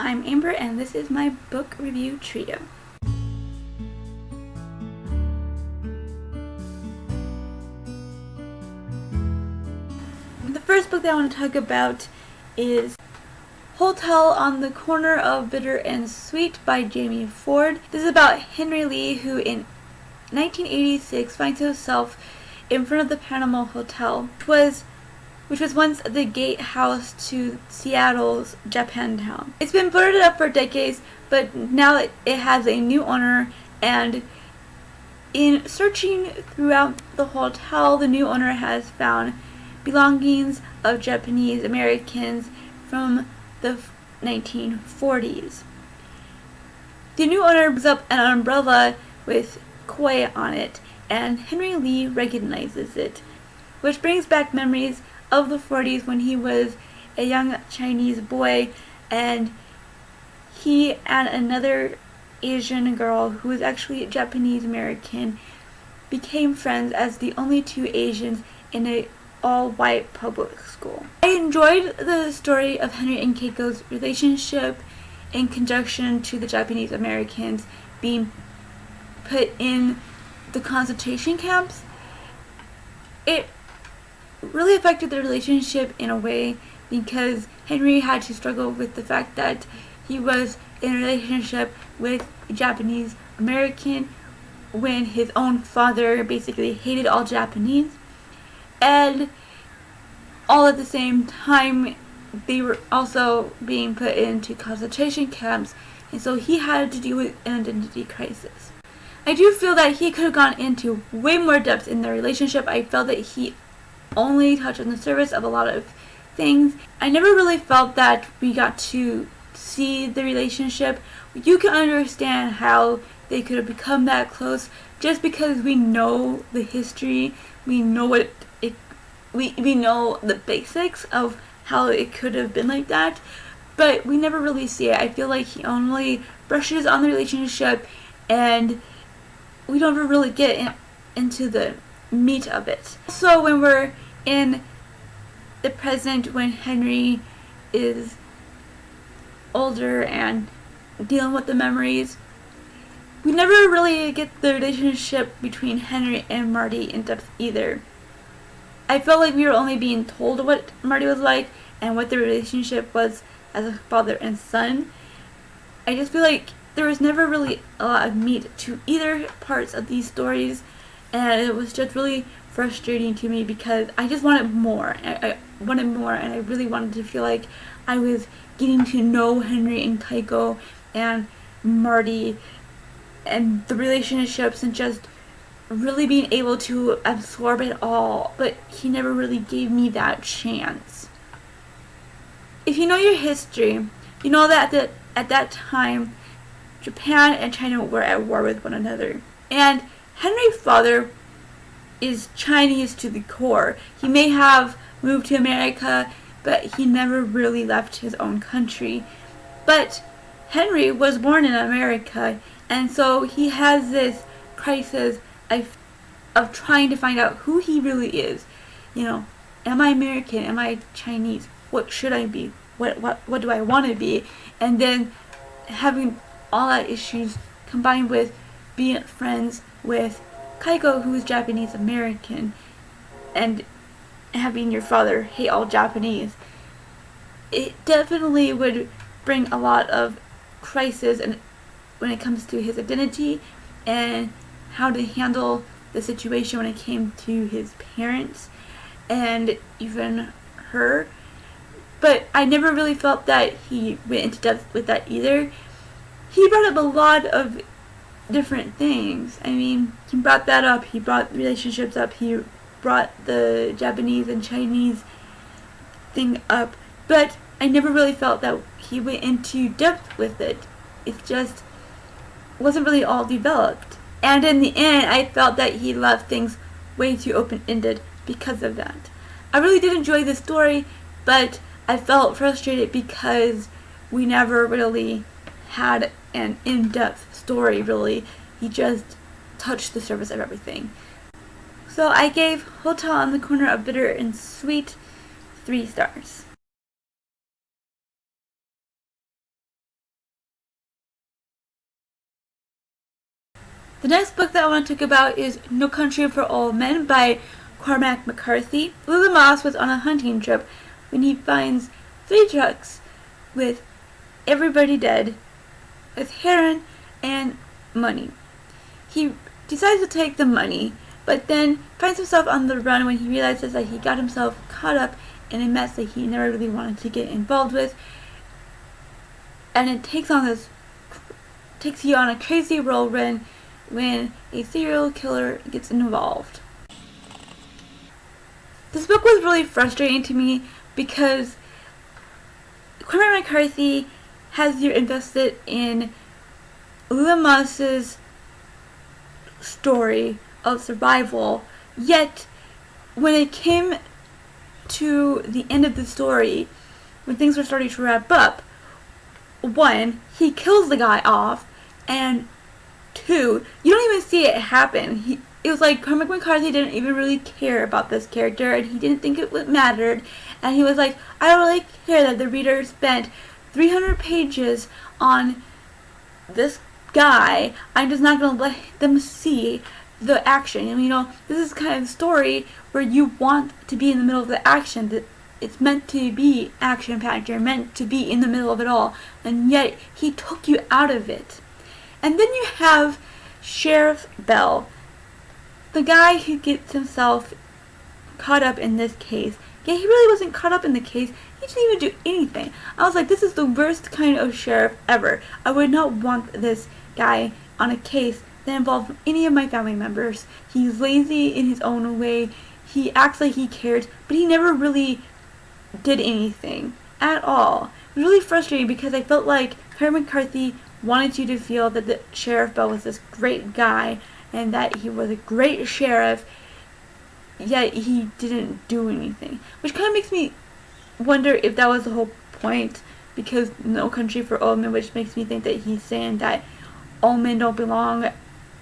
I'm Amber and this is my book review trio. The first book that I want to talk about is Hotel on the Corner of Bitter and Sweet by Jamie Ford. This is about Henry Lee, who in 1986 finds himself in front of the Panama Hotel, which was once the gatehouse to Seattle's Japantown. It's been boarded up for decades, but now it has a new owner, and in searching throughout the hotel, the new owner has found belongings of Japanese Americans from the 1940s. The new owner brings up an umbrella with koi on it, and Henry Lee recognizes it, which brings back memories of the 40s when he was a young Chinese boy, and he and another Asian girl who was actually Japanese American became friends as the only two Asians in a all-white public school. I enjoyed the story of Henry and Keiko's relationship in conjunction to the Japanese Americans being put in the concentration camps. It really affected their relationship in a way because Henry had to struggle with the fact that he was in a relationship with a Japanese American when his own father basically hated all Japanese, and all at the same time they were also being put into concentration camps, and so he had to deal with an identity crisis. I do feel that he could have gone into way more depth in their relationship. I felt that he only touched on the surface of a lot of things. I never really felt that we got to see the relationship. You can understand how they could have become that close just because we know the history, we know we know the basics of how it could have been like that, but we never really see it. I feel like he only brushes on the relationship and we don't ever really get into the meat of it. So when we're in the present, when Henry is older and dealing with the memories, we never really get the relationship between Henry and Marty in depth either. I felt like we were only being told what Marty was like and what the relationship was as a father and son. I just feel like there was never really a lot of meat to either parts of these stories, and it was just really frustrating to me because I just wanted more. I wanted more, and I really wanted to feel like I was getting to know Henry and Keiko and Marty and the relationships and just really being able to absorb it all, but he never really gave me that chance. If you know your history, you know that at that time Japan and China were at war with one another, and Henry's father is Chinese to the core. He may have moved to America, but he never really left his own country. But Henry was born in America, and so he has this crisis of trying to find out who he really is. You know, am I American? Am I Chinese? What should I be? What do I want to be? And then having all that issues combined with being friends with Keiko, who is Japanese American, and having your father hate all Japanese, it definitely would bring a lot of crisis and when it comes to his identity and how to handle the situation when it came to his parents and even her. But I never really felt that he went into depth with that either. He brought up a lot of different things. I mean, he brought that up, he brought relationships up, he brought the Japanese and Chinese thing up, but I never really felt that he went into depth with it. It just wasn't really all developed. And in the end, I felt that he left things way too open-ended because of that. I really did enjoy the story, but I felt frustrated because we never really had an in-depth story, really. He just touched the surface of everything. So I gave Hotel on the Corner of Bitter and Sweet 3 stars. The next book that I want to talk about is No Country for Old Men by Cormac McCarthy. Lily Moss was on a hunting trip when he finds 3 trucks with everybody dead, with heroin and money. He decides to take the money, but then finds himself on the run when he realizes that he got himself caught up in a mess that he never really wanted to get involved with, and it takes you on a crazy whirlwind when a serial killer gets involved. This book was really frustrating to me because Cormac McCarthy has you invested in Lila Moss's story of survival, yet when it came to the end of the story, when things were starting to wrap up, 1, he kills the guy off, and 2, you don't even see it happen. It was like Cormac McCarthy didn't even really care about this character, and he didn't think it mattered, and he was like, I don't really care that the reader spent 300 pages on this guy. I'm just not going to let them see the action. And this is kind of a story where you want to be in the middle of the action. That it's meant to be action-packed. You're meant to be in the middle of it all. And yet, he took you out of it. And then you have Sheriff Bell, the guy who gets himself caught up in this case. Yeah, he really wasn't caught up in the case. He didn't even do anything. I was like, this is the worst kind of sheriff ever. I would not want this guy on a case that involved any of my family members. He's lazy in his own way. He acts like he cared, but he never really did anything at all. It was really frustrating because I felt like Cormac McCarthy wanted you to feel that the Sheriff Bell was this great guy and that he was a great sheriff, yet he didn't do anything. Which kind of makes me wonder if that was the whole point, because No Country for Old Men, which makes me think that he's saying that all men don't belong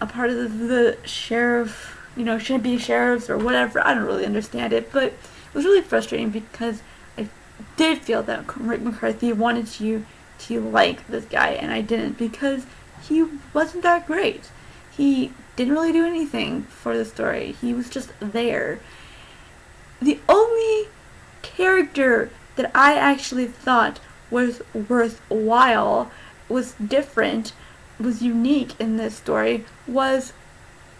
a part of the sheriff, shouldn't be sheriffs or whatever. I don't really understand it, but it was really frustrating because I did feel that Cormac McCarthy wanted you to like this guy, and I didn't, because he wasn't that great. He didn't really do anything for the story. He was just there. The only character that I actually thought was worthwhile, was different, was unique in this story, was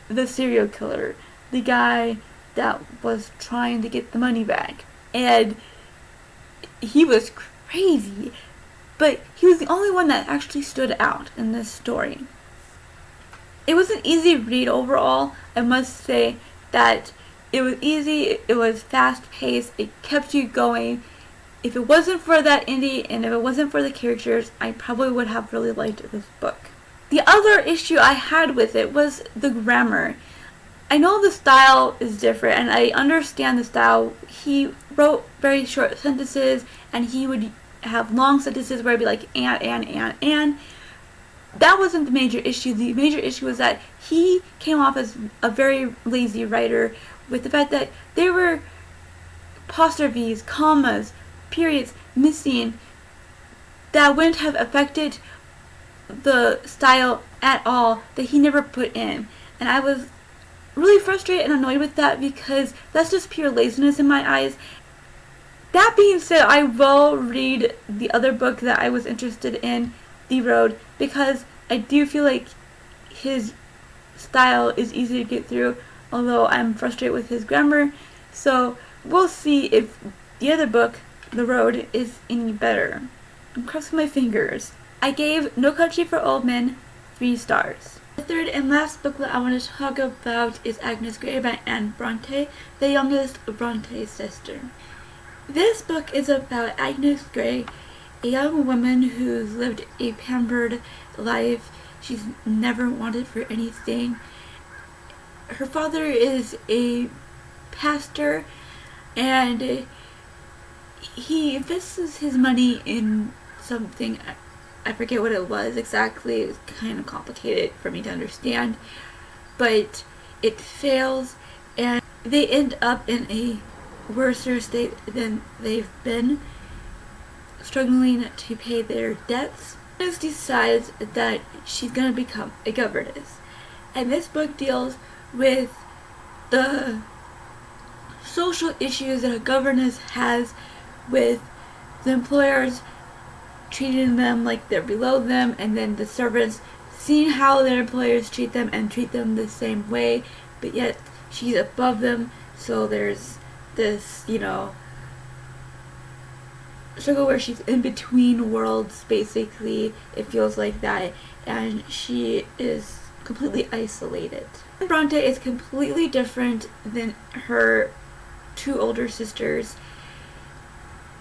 the serial killer. The guy that was trying to get the money back. And he was crazy, but he was the only one that actually stood out in this story. It was an easy read overall. I must say that it was easy, it was fast-paced, it kept you going. If it wasn't for that indie and if it wasn't for the characters, I probably would have really liked this book. The other issue I had with it was the grammar. I know the style is different, and I understand the style. He wrote very short sentences, and he would have long sentences where it'd be like, and. That wasn't the major issue. The major issue was that he came off as a very lazy writer, with the fact that there were apostrophes, commas, periods missing that wouldn't have affected the style at all, that he never put in. And I was really frustrated and annoyed with that, because that's just pure laziness in my eyes. That being said, I will read the other book that I was interested in, The Road, because I do feel like his style is easy to get through, although I'm frustrated with his grammar. So we'll see if the other book, The Road, is any better. I'm crossing my fingers. I gave No Country for Old Men 3 stars. The third and last book that I want to talk about is Agnes Grey by Anne Bronte, the youngest Bronte sister. This book is about Agnes Grey, a young woman who's lived a pampered life. She's never wanted for anything. Her father is a pastor, and he invests his money in something. I forget what it was exactly. It was kind of complicated for me to understand, but it fails, and they end up in a worse state than they've been, struggling to pay their debts. Agnes decides that she's going to become a governess, And this book deals with the social issues that a governess has with the employers treating them like they're below them, and then the servants seeing how their employers treat them and treat them the same way, but yet she's above them. So there's this, struggle where she's in between worlds, basically. It feels like that, and she is completely isolated. Bronte is completely different than her two older sisters.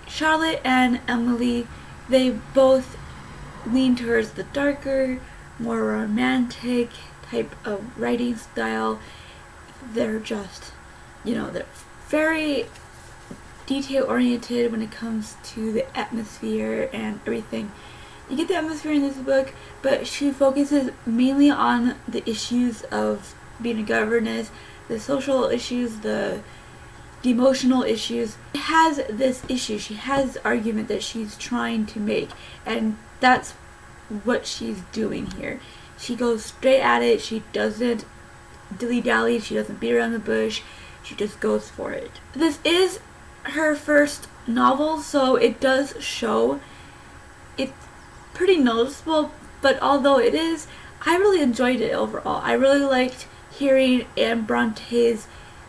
Charlotte and Emily, they both lean towards the darker, more romantic type of writing style. They're just, they're very detail oriented when it comes to the atmosphere and everything. You get the atmosphere in this book, but she focuses mainly on the issues of being a governess, the social issues, the emotional issues. She has this issue, she has this argument that she's trying to make, and that's what she's doing here. She goes straight at it, she doesn't dilly-dally, she doesn't beat around the bush, she just goes for it. This is her first novel, so it does show. It's pretty noticeable, but although it is, I really enjoyed it overall. I really liked hearing Anne Bronte's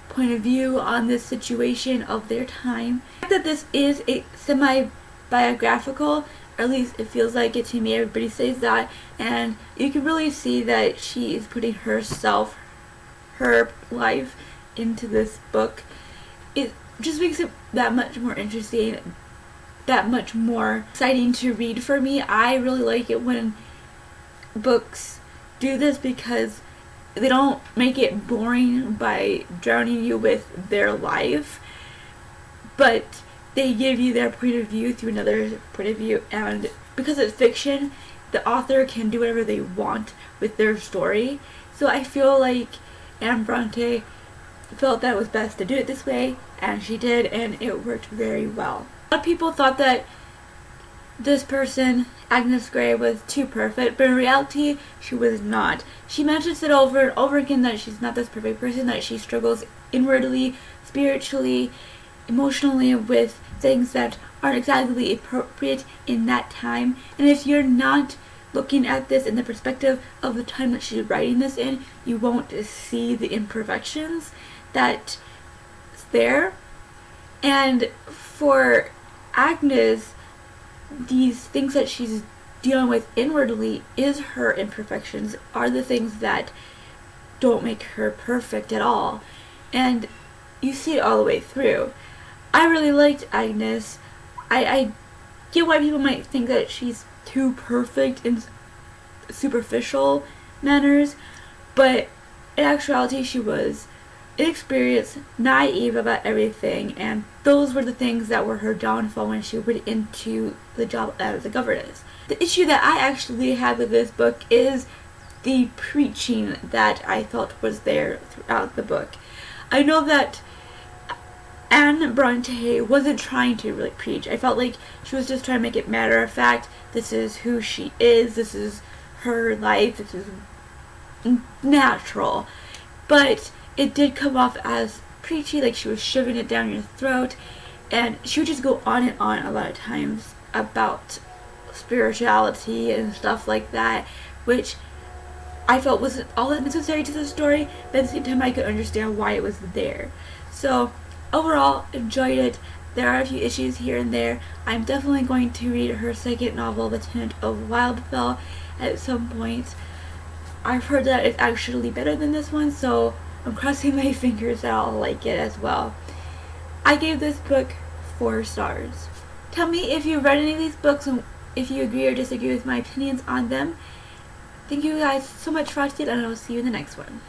point of view on this situation of their time. The fact that this is a semi-biographical, or at least it feels like it to me, everybody says that, and you can really see that she is putting herself, her life, into this book. It just makes it that much more interesting, that much more exciting to read for me. I really like it when books do this because they don't make it boring by drowning you with their life, but they give you their point of view through another point of view, and because it's fiction, the author can do whatever they want with their story. So I feel like Anne Bronte felt that it was best to do it this way, and she did, and it worked very well. A lot of people thought that this person, Agnes Grey, was too perfect, but in reality, she was not. She mentions it over and over again that she's not this perfect person, that she struggles inwardly, spiritually, emotionally with things that aren't exactly appropriate in that time. And if you're not looking at this in the perspective of the time that she's writing this in, you won't see the imperfections that's there. And for Agnes, these things that she's dealing with inwardly is her imperfections, are the things that don't make her perfect at all. And you see it all the way through. I really liked Agnes. I get why people might think that she's too perfect in superficial manners, but in actuality she was inexperienced, naive about everything, and those were the things that were her downfall when she went into the job as a governess. The issue that I actually had with this book is the preaching that I felt was there throughout the book. I know that Anne Bronte wasn't trying to really preach. I felt like she was just trying to make it matter of fact. This is who she is, this is her life, this is natural. But it did come off as preachy, like she was shoving it down your throat, and she would just go on and on a lot of times about spirituality and stuff like that, which I felt wasn't all that necessary to the story, but at the same time I could understand why it was there. So overall, enjoyed it. There are a few issues here and there. I'm definitely going to read her second novel, The Tenant of Wildfell, at some point. I've heard that it's actually better than this one, so I'm crossing my fingers that I'll like it as well. I gave this book 4 stars. Tell me if you've read any of these books and if you agree or disagree with my opinions on them. Thank you guys so much for watching, and I will see you in the next one.